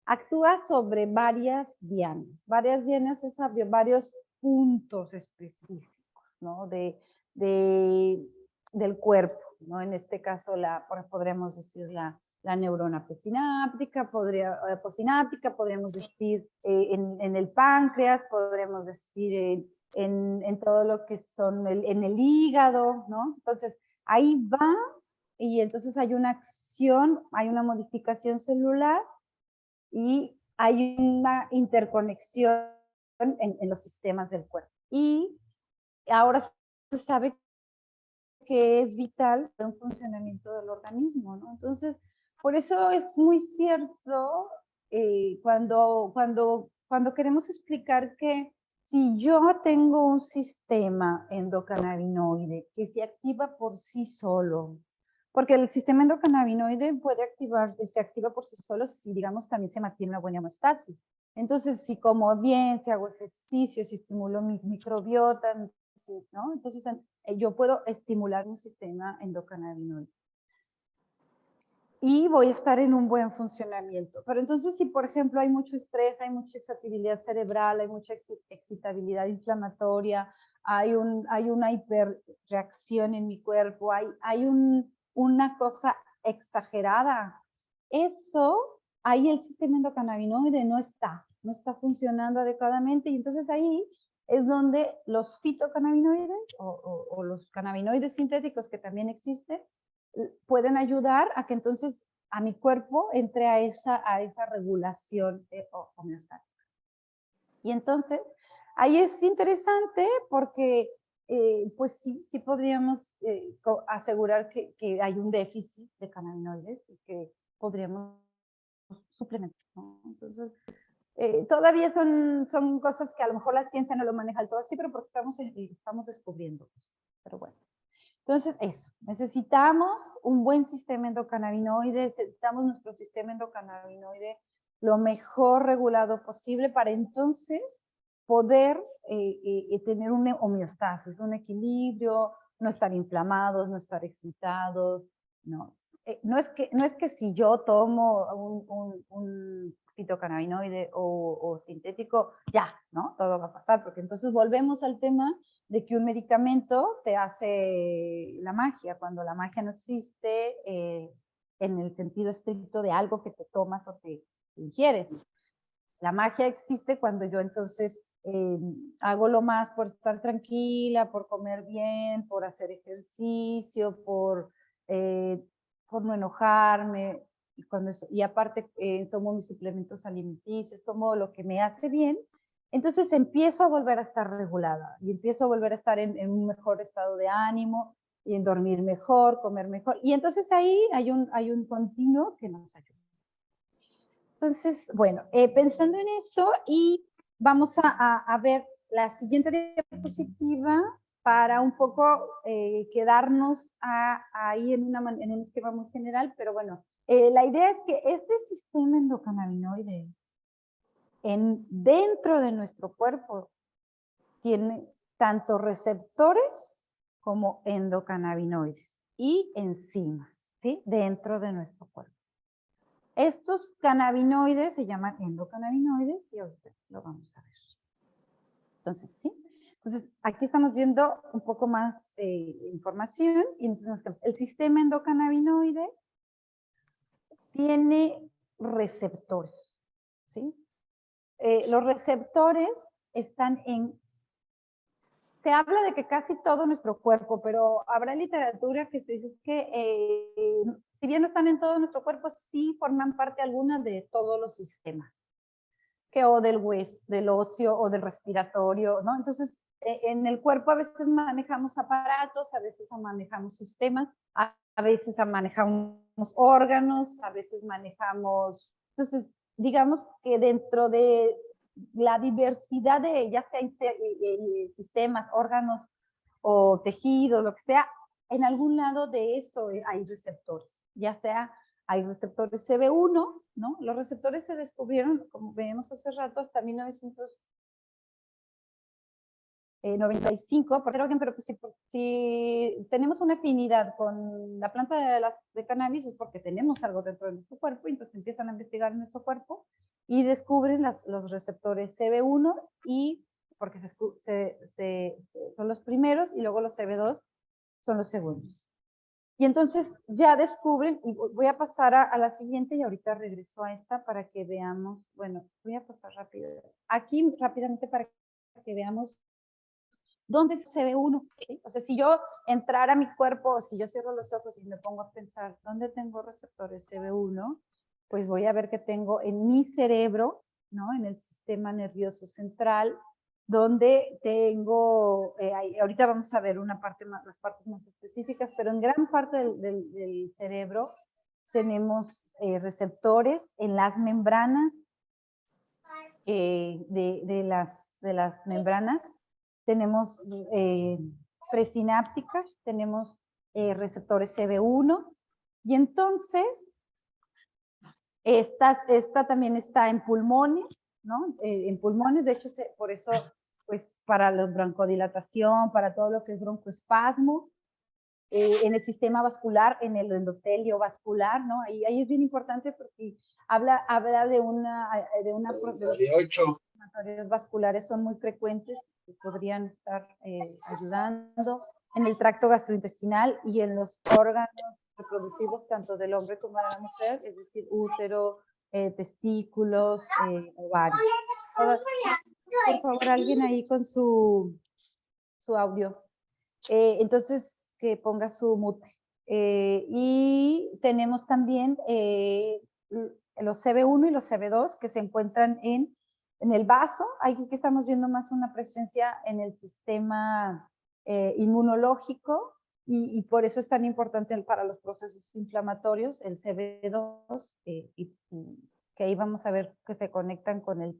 actúa sobre varias dianas. Varias dianas es varios puntos específicos, ¿no? Del cuerpo, ¿no? En este caso, podríamos decir la neurona presináptica, postsináptica, podríamos decir en el páncreas, podríamos decir en todo lo que son en el hígado, ¿no? Entonces, ahí va y entonces hay una acción, hay una modificación celular y hay una interconexión en los sistemas del cuerpo. Y ahora se sabe que es vital para un funcionamiento del organismo, ¿no? Entonces, por eso es muy cierto cuando queremos explicar que si yo tengo un sistema endocannabinoide que se activa por sí solo, porque el sistema endocannabinoide puede se activa por sí solo si, digamos, también se mantiene una buena homeostasis. Entonces, si como bien, si hago ejercicio, si estimulo mi microbiota, ¿no? Entonces, yo puedo estimular mi sistema endocannabinoide. Y voy a estar en un buen funcionamiento. Pero entonces, si por ejemplo hay mucho estrés, hay mucha excitabilidad cerebral, hay mucha excitabilidad inflamatoria, hay una hiperreacción en mi cuerpo, hay una cosa exagerada, eso, ahí el sistema endocannabinoide no está funcionando adecuadamente, y entonces ahí es donde los fitocannabinoides o los cannabinoides sintéticos que también existen, pueden ayudar a que entonces a mi cuerpo entre a esa regulación homeostática. Y entonces, ahí es interesante porque, pues sí podríamos asegurar que hay un déficit de cannabinoides y que podríamos suplementar, ¿no? Entonces, todavía son cosas que a lo mejor la ciencia no lo maneja del todo así, pero porque estamos descubriendo. Pero bueno. Entonces, eso, necesitamos un buen sistema endocannabinoide, necesitamos nuestro sistema endocannabinoide lo mejor regulado posible para entonces poder tener una homeostasis, un equilibrio, no estar inflamados, no estar excitados, ¿no? No es que si yo tomo un fitocannabinoide o sintético, ya, ¿no? Todo va a pasar, porque entonces volvemos al tema de que un medicamento te hace la magia, cuando la magia no existe en el sentido estricto de algo que te tomas o te ingieres. La magia existe cuando yo entonces hago lo más por estar tranquila, por comer bien, por hacer ejercicio, por no enojarme, y aparte tomo mis suplementos alimenticios, tomo lo que me hace bien. Entonces empiezo a volver a estar regulada y empiezo a volver a estar en un mejor estado de ánimo y en dormir mejor, comer mejor. Y entonces ahí hay un continuo que nos ayuda. Entonces, bueno, pensando en eso, y vamos a ver la siguiente diapositiva para un poco quedarnos ahí en un esquema muy general, pero bueno, la idea es que este sistema endocannabinoide dentro de nuestro cuerpo tiene tanto receptores como endocannabinoides y enzimas, ¿sí? Dentro de nuestro cuerpo. Estos cannabinoides se llaman endocannabinoides y ahorita lo vamos a ver. Entonces, ¿sí? Entonces, aquí estamos viendo un poco más información. Y entonces, el sistema endocannabinoide tiene receptores, ¿sí? Los receptores están se habla de que casi todo nuestro cuerpo, pero habrá literatura que se dice que si bien no están en todo nuestro cuerpo, sí forman parte alguna de todos los sistemas, o del hueso, del óseo o del respiratorio, ¿no? Entonces, en el cuerpo a veces manejamos aparatos, a veces manejamos sistemas, a veces manejamos órganos, a veces manejamos, entonces, digamos que dentro de la diversidad de ya sea sistemas, órganos o tejidos, lo que sea, en algún lado de eso hay receptores, ya sea hay receptores CB1, ¿no? Los receptores se descubrieron, como veíamos hace rato, hasta 1995, pero pues si tenemos una afinidad con la planta de cannabis es porque tenemos algo dentro de nuestro cuerpo, y entonces empiezan a investigar en nuestro cuerpo y descubren los receptores CB1, y porque son los primeros, y luego los CB2 son los segundos. Y entonces ya descubren, y voy a pasar a la siguiente y ahorita regreso a esta para que veamos, bueno, voy a pasar rápido, aquí rápidamente para que veamos dónde se ve uno, ¿sí? O sea, si yo entrara a mi cuerpo, o si yo cierro los ojos y me pongo a pensar, ¿dónde tengo receptores CB1? Pues voy a ver que tengo en mi cerebro ¿no? En el sistema nervioso central, donde tengo, ahorita vamos a ver una parte más, las partes más específicas, pero en gran parte del cerebro tenemos receptores en las membranas de las membranas, tenemos presinápticas, tenemos receptores CB1, y entonces esta también está en pulmones, ¿no? En pulmones, de hecho, por eso, pues, para la broncodilatación, para todo lo que es broncoespasmo, en el sistema vascular, en el endotelio vascular, ¿no? Ahí es bien importante porque habla de los inflamatorios vasculares son muy frecuentes y podrían estar ayudando en el tracto gastrointestinal y en los órganos reproductivos tanto del hombre como de la mujer, es decir, útero, testículos, ovarios. Por favor, alguien ahí con su audio. Entonces, que ponga su mute. Y tenemos también los CB1 y los CB2 que se encuentran en el vaso. Aquí que estamos viendo más una presencia en el sistema inmunológico y por eso es tan importante para los procesos inflamatorios el CB2, que ahí vamos a ver que se conectan con el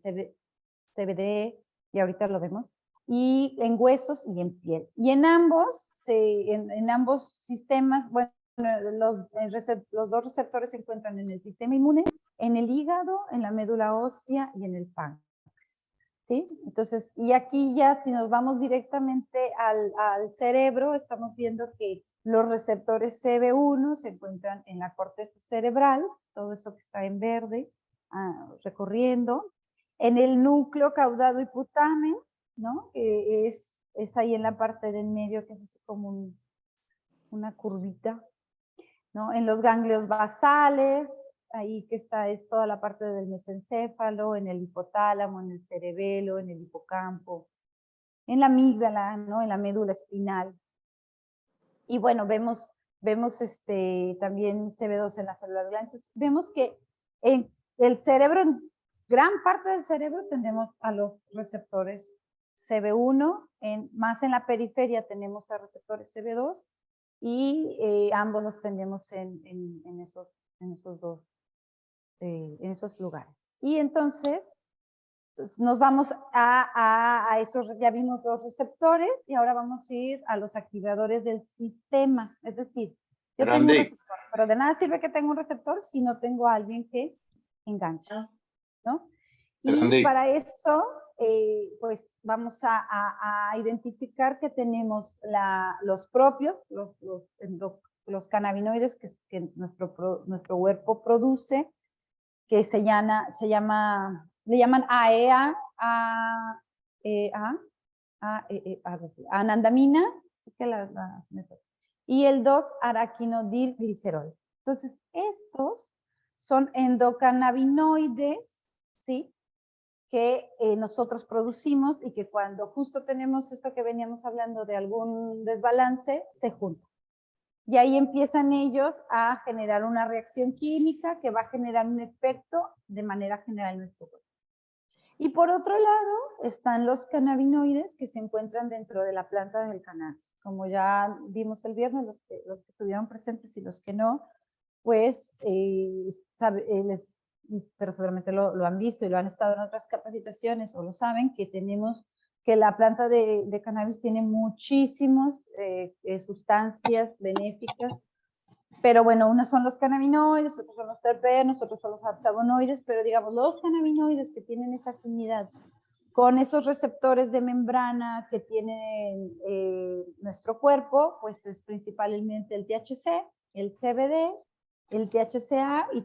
CBD, y ahorita lo vemos, y en huesos y en piel. Y en ambos, en ambos sistemas, bueno, los dos receptores se encuentran en el sistema inmune, en el hígado, en la médula ósea y en el páncreas. ¿Sí? Entonces, y aquí ya si nos vamos directamente al cerebro, estamos viendo que los receptores CB1 se encuentran en la corteza cerebral, todo eso que está en verde, recorriendo, en el núcleo caudado hipotálamo, ¿no? Que es ahí en la parte del medio, que es así como una curvita, ¿no? En los ganglios basales, ahí que está es toda la parte del mesencéfalo, en el hipotálamo, en el cerebelo, en el hipocampo, en la amígdala, ¿no? En la médula espinal. Y bueno, vemos también CB2 en las células gliales. Vemos que en el cerebro, en gran parte del cerebro, tenemos a los receptores CB1, más en la periferia tenemos a receptores CB2, y ambos los tenemos en esos lugares. Y entonces nos vamos a esos, ya vimos los receptores y ahora vamos a ir a los activadores del sistema. Es decir, yo tengo un receptor, pero de nada sirve que tenga un receptor si no tengo a alguien que enganche, ¿no? Y para eso, pues vamos a identificar que tenemos los propios, los cannabinoides que nuestro cuerpo produce, que le llaman AEA, anandamina, y el 2-araquinodilglicerol. Entonces, estos son endocannabinoides, ¿sí? Que nosotros producimos y que cuando justo tenemos esto que veníamos hablando de algún desbalance, se juntan. Y ahí empiezan ellos a generar una reacción química que va a generar un efecto de manera general en nuestro cuerpo. Y por otro lado están los cannabinoides que se encuentran dentro de la planta del cannabis. Como ya vimos el viernes, los que estuvieron presentes y los que no, pues pero seguramente lo han visto y lo han estado en otras capacitaciones o lo saben, que la planta de cannabis tiene muchísimas sustancias benéficas, pero bueno, unos son los cannabinoides, otros son los terpenos, otros son los flavonoides, pero digamos, los cannabinoides que tienen esa afinidad con esos receptores de membrana que tiene nuestro cuerpo, pues es principalmente el THC, el CBD, el THCA y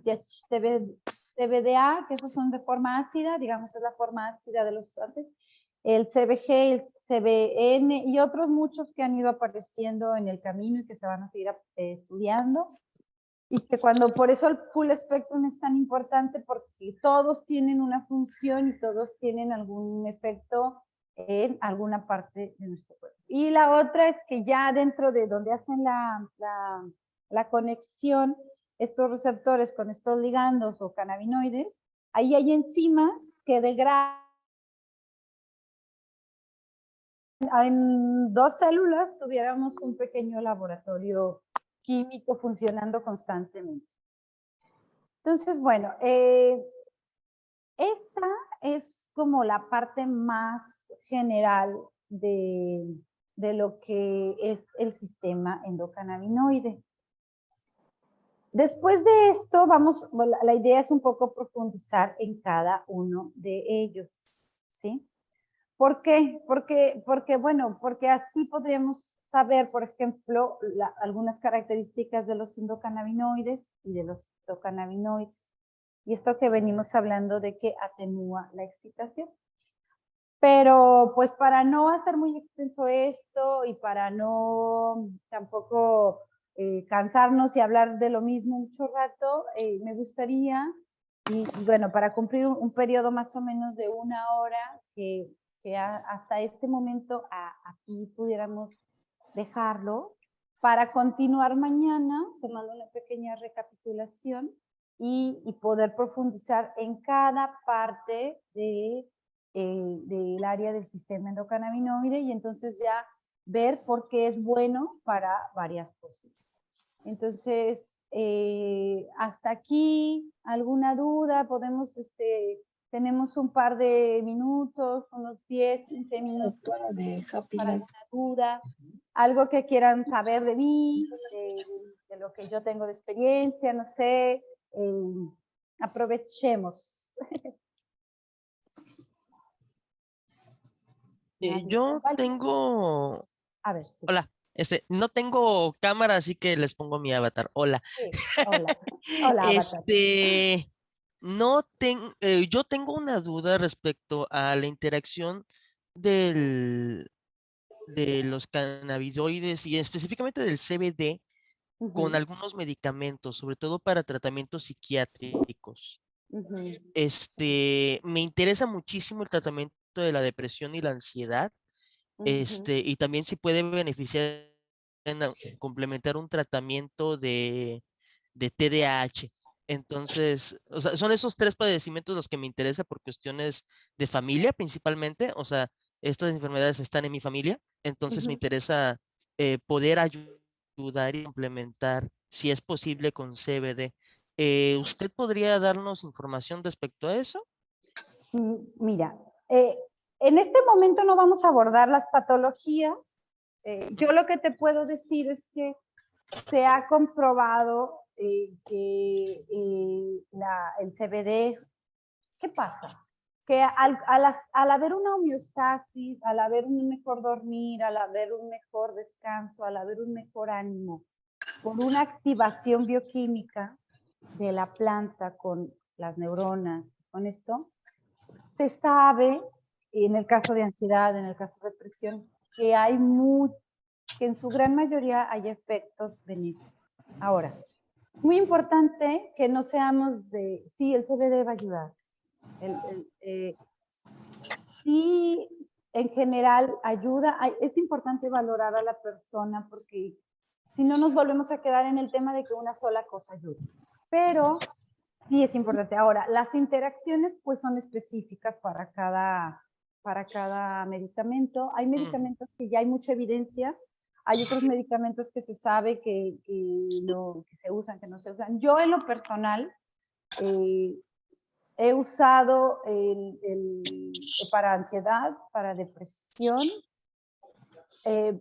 CBDA, que esos son de forma ácida, digamos, es la forma ácida de los antes, el CBG, el CBN y otros muchos que han ido apareciendo en el camino y que se van a seguir estudiando. Y que por eso el full spectrum es tan importante, porque todos tienen una función y todos tienen algún efecto en alguna parte de nuestro cuerpo. Y la otra es que ya dentro de donde hacen la conexión, estos receptores con estos ligandos o cannabinoides, Ahí hay enzimas que degradan en 2 células tuviéramos un pequeño laboratorio químico funcionando constantemente. Entonces, bueno, esta es como la parte más general de lo que es el sistema endocannabinoide. Después de esto, la idea es un poco profundizar en cada uno de ellos, ¿sí? ¿Por qué? Porque así podríamos saber, por ejemplo, algunas características de los endocannabinoides y de los endocannabinoides. Y esto que venimos hablando de que atenúa la excitación. Pero pues para no hacer muy extenso esto y para no tampoco cansarnos y hablar de lo mismo mucho rato, me gustaría, y bueno, para cumplir un periodo más o menos de 1 hora, que hasta este momento aquí pudiéramos dejarlo, para continuar mañana tomando una pequeña recapitulación y poder profundizar en cada parte del área del sistema endocannabinoide y entonces ya ver por qué es bueno para varias cosas. Entonces, hasta aquí, ¿alguna duda? Tenemos un par de minutos, unos 10, 15 minutos para alguna duda, algo que quieran saber de mí, de lo que yo tengo de experiencia, no sé, aprovechemos. Yo tengo... A ver, sí. Hola, no tengo cámara, así que les pongo mi avatar. Hola. Sí. Hola. Hola, avatar. Yo tengo una duda respecto a la interacción de los cannabinoides y específicamente del CBD con algunos medicamentos, sobre todo para tratamientos psiquiátricos. Me interesa muchísimo el tratamiento de la depresión y la ansiedad, y también si puede beneficiar en complementar un tratamiento de TDAH. Entonces, o sea, son esos 3 padecimientos los que me interesa por cuestiones de familia principalmente. O sea, estas enfermedades están en mi familia, entonces me interesa poder ayudar y complementar, si es posible, con CBD. ¿Usted podría darnos información respecto a eso? Mira, en este momento no vamos a abordar las patologías. Yo lo que te puedo decir es que se ha comprobado que el CBD, ¿qué pasa? Que al haber una homeostasis, al haber un mejor dormir, al haber un mejor descanso, al haber un mejor ánimo, por una activación bioquímica de la planta con las neuronas, con esto, se sabe, en el caso de ansiedad, en el caso de depresión, que que en su gran mayoría hay efectos benéficos. Ahora, muy importante que no seamos sí, el CBD va a ayudar. Sí, en general ayuda. Es importante valorar a la persona porque si no nos volvemos a quedar en el tema de que una sola cosa ayuda. Pero sí es importante. Ahora, las interacciones pues son específicas para cada medicamento. Hay medicamentos que ya hay mucha evidencia, hay otros medicamentos que se sabe que se usan, que no se usan. Yo en lo personal he usado para ansiedad, para depresión,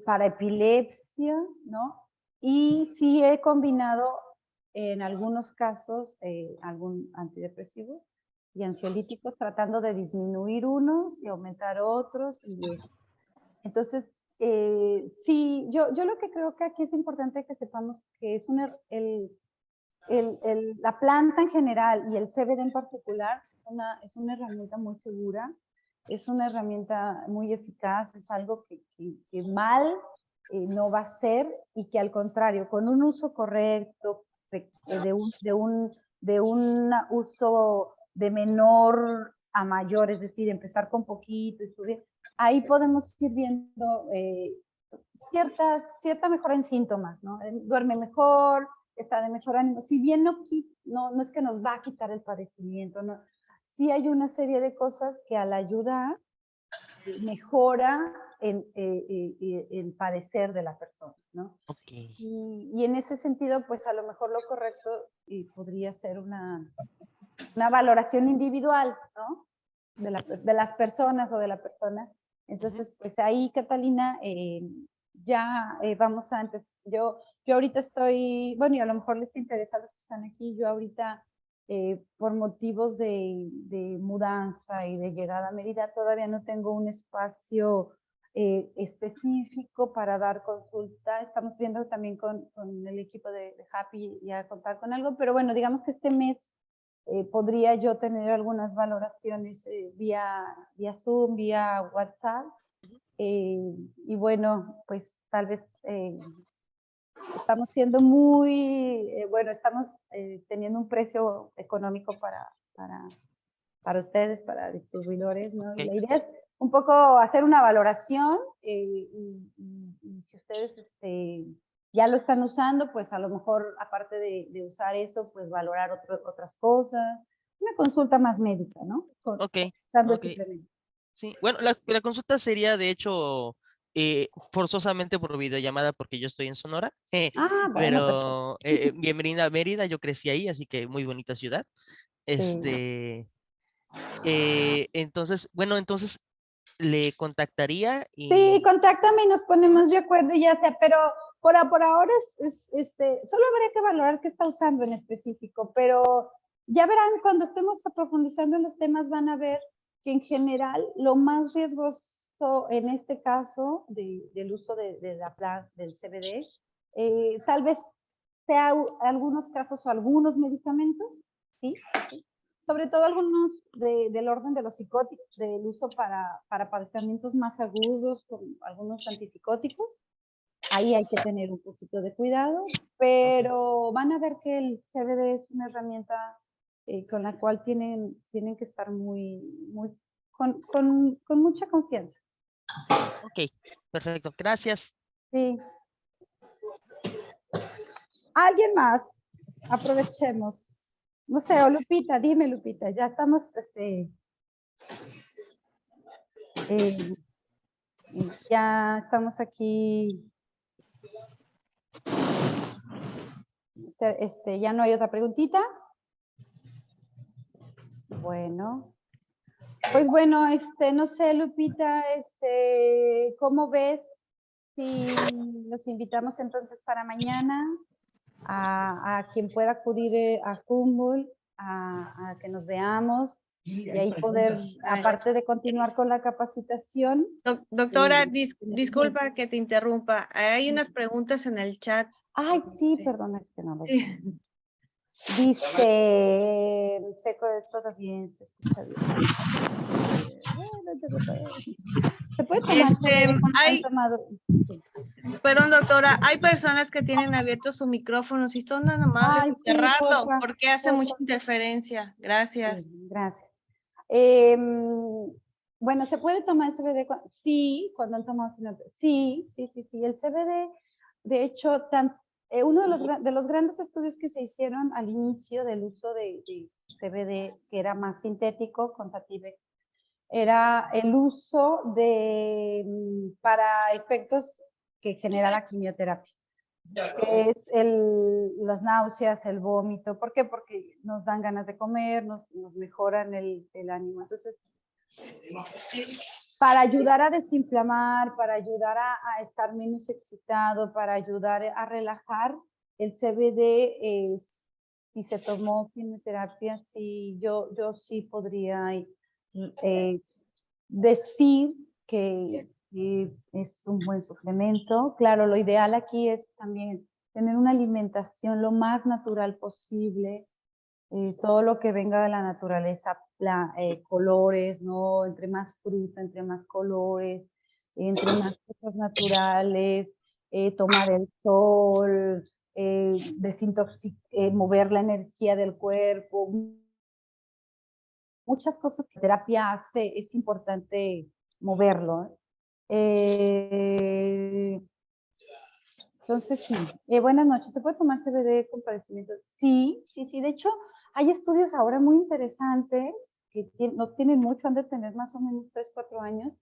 para epilepsia, ¿no? Y sí he combinado en algunos casos algún antidepresivo y ansiolíticos tratando de disminuir unos y aumentar otros y eso. Entonces, sí, yo lo que creo que aquí es importante que sepamos que es la planta en general y el CBD en particular es una herramienta muy segura, es una herramienta muy eficaz, es algo que mal no va a ser y que al contrario, con un uso correcto, de un uso de menor a mayor, es decir, empezar con poquito y subir, ahí podemos ir viendo cierta mejora en síntomas, ¿no? Duerme mejor, está de mejor ánimo. Si bien no es que nos va a quitar el padecimiento, no, sí hay una serie de cosas que al ayudar mejora el padecer de la persona, ¿no? Ok. Y en ese sentido, pues a lo mejor lo correcto podría ser una valoración individual, ¿no? De las personas o de la persona. Entonces, pues ahí, Catalina, ya vamos a empezar. Yo ahorita estoy, bueno, y a lo mejor les interesa a los que están aquí, yo ahorita, por motivos de mudanza y de llegada a Mérida, todavía no tengo un espacio específico para dar consulta. Estamos viendo también con el equipo de Happy ya contar con algo, pero bueno, digamos que este mes podría yo tener algunas valoraciones vía Zoom, vía WhatsApp. Y bueno, pues tal vez estamos siendo muy, bueno, estamos teniendo un precio económico para ustedes, para distribuidores, ¿no? Okay. La idea es un poco hacer una valoración y si ustedes ya lo están usando, pues a lo mejor aparte de usar eso, pues valorar otras cosas, una consulta más médica, ¿no? Usando el suplemento. Sí, bueno, la consulta sería de hecho forzosamente por videollamada porque yo estoy en Sonora, Bueno, pero bienvenida a Mérida, yo crecí ahí, así que muy bonita ciudad. Entonces, bueno, entonces le contactaría Sí, y... contáctame y nos ponemos de acuerdo, ya sea, pero por ahora solo habría que valorar qué está usando en específico, pero ya verán, cuando estemos profundizando en los temas van a ver que en general lo más riesgoso en este caso del uso del CBD, tal vez sea algunos casos o algunos medicamentos, ¿sí? Sobre todo algunos del orden de los psicóticos, del uso para padecimientos más agudos, con algunos antipsicóticos. Ahí hay que tener un poquito de cuidado, pero van a ver que el CBD es una herramienta con la cual tienen que estar con mucha confianza. Ok, perfecto, gracias. Sí. ¿Alguien más? Aprovechemos. No sé, o Lupita, dime Lupita, ya estamos, ya estamos aquí, ya no hay otra preguntita. Bueno, pues bueno, no sé, Lupita, ¿cómo ves si los invitamos entonces para mañana a quien pueda acudir a Humboldt, a que nos veamos y ahí poder, aparte de continuar con la capacitación. Doctora, disculpa que te interrumpa. Hay unas preguntas en el chat. Ay, sí, perdona, es que no lo sé. Dice, seco de todo bien, se escucha bien. ¿Se puede tomar? Perdón, doctora, hay personas que tienen abierto su micrófono. Si son tan amables, cerrarlo, porque hace mucha interferencia. Gracias. Sí, gracias. Bueno, ¿se puede tomar el CBD? Sí, cuando han tomado. Sí. El CBD, de hecho, uno de los grandes estudios que se hicieron al inicio del uso de CBD, que era más sintético, con Sativex, era el uso para efectos que genera la quimioterapia, que es las náuseas, el vómito. ¿Por qué? Porque nos dan ganas de comer, nos mejoran el ánimo. Entonces, para ayudar a desinflamar, para ayudar a estar menos excitado, para ayudar a relajar, el CBD, si se tomó quimioterapia, sí, yo sí podría decir que es un buen suplemento. Claro, lo ideal aquí es también tener una alimentación lo más natural posible, todo lo que venga de la naturaleza, colores, ¿no? Entre más fruta, entre más colores, entre más cosas naturales, tomar el sol, mover la energía del cuerpo. Muchas cosas que terapia hace, es importante moverlo. Entonces, sí. Buenas noches. ¿Se puede tomar CBD con padecimientos? Sí. De hecho, hay estudios ahora muy interesantes no tienen mucho, han de tener más o menos 3, 4 años,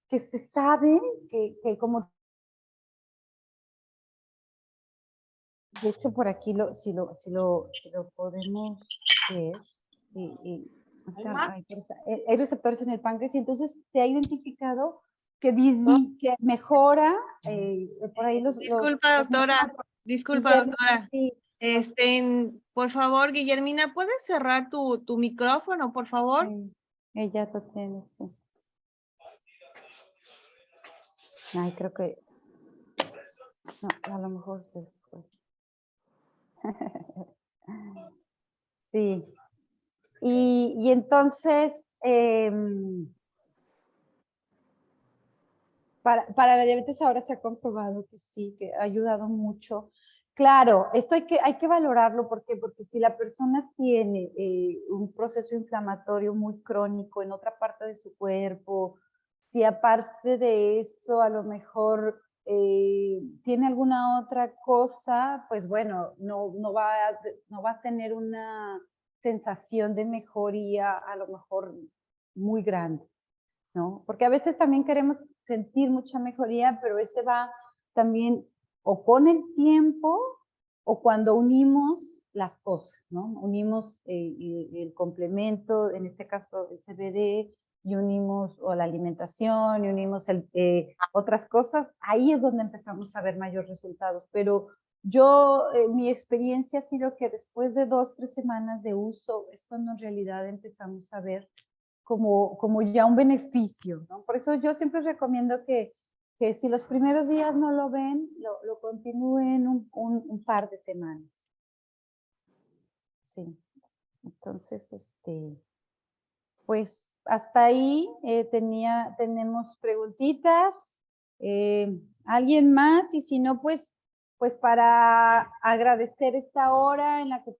que se sabe que como... De hecho, por aquí si lo podemos ver, hay receptores en el páncreas y entonces se ha identificado que mejora por ahí Disculpa, doctora. Disculpa, doctora. Sí. Por favor, Guillermina, ¿puedes cerrar tu micrófono, por favor? Ella lo tiene, sí. Ay, creo que... No, a lo mejor se fue. Sí. Y entonces, para la diabetes ahora se ha comprobado que sí, que ha ayudado mucho. Claro, esto hay que valorarlo porque si la persona tiene un proceso inflamatorio muy crónico en otra parte de su cuerpo, si aparte de eso a lo mejor tiene alguna otra cosa, pues bueno, no va a tener una sensación de mejoría a lo mejor muy grande, ¿no? Porque a veces también queremos sentir mucha mejoría, pero ese va también o con el tiempo o cuando unimos las cosas, ¿no? Unimos el complemento, en este caso el CBD, y unimos o la alimentación, y unimos otras cosas, ahí es donde empezamos a ver mayores resultados. Pero mi experiencia ha sido que después de 2, 3 semanas de uso es cuando en realidad empezamos a ver como ya un beneficio, ¿no? Por eso yo siempre recomiendo que si los primeros días no lo ven, lo continúen un par de semanas. Sí. Entonces, pues hasta ahí tenemos preguntitas. ¿Alguien más? Y si no, pues para agradecer esta hora en la que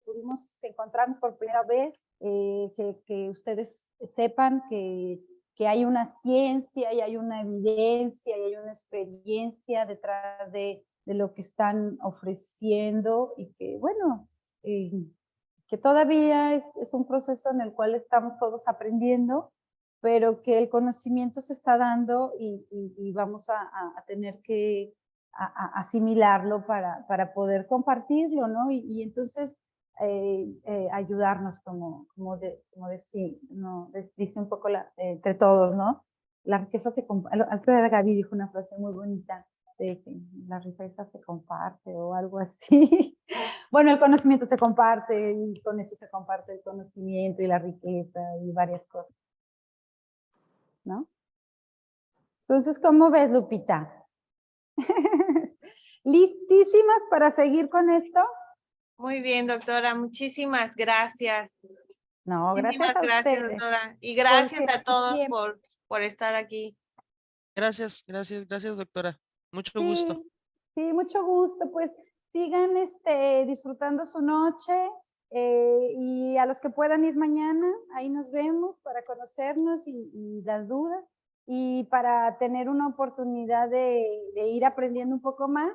pudimos encontrarnos por primera vez, que ustedes sepan que hay una ciencia y hay una evidencia y hay una experiencia detrás de lo que están ofreciendo y que, bueno, que todavía es un proceso en el cual estamos todos aprendiendo, pero que el conocimiento se está dando y vamos a tener que asimilarlo para poder compartirlo, ¿no? Y entonces ayudarnos, como dice un poco entre todos, ¿no? La riqueza se comparte. Alfredo Gaby dijo una frase muy bonita, de que la riqueza se comparte o algo así. Bueno, el conocimiento se comparte y con eso se comparte el conocimiento y la riqueza y varias cosas, ¿no? Entonces, ¿cómo ves, Lupita? ¿Listísimas para seguir con esto? Muy bien, doctora. Muchísimas gracias. No, gracias a gracias, ustedes. doctora. Y gracias Porque a todos siempre... por estar aquí. Gracias, doctora. Mucho gusto. Sí, mucho gusto. Pues sigan disfrutando su noche y a los que puedan ir mañana, ahí nos vemos para conocernos y las dudas y para tener una oportunidad de ir aprendiendo un poco más.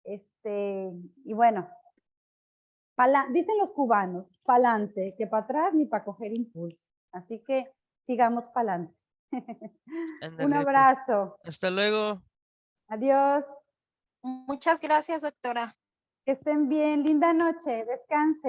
Y bueno, dicen los cubanos, pa'lante, que para atrás ni para coger impulso. Así que sigamos pa'lante. Un Ándale, pues. abrazo. Hasta luego. Adiós. Muchas gracias, doctora. Que estén bien. Linda noche. Descansen.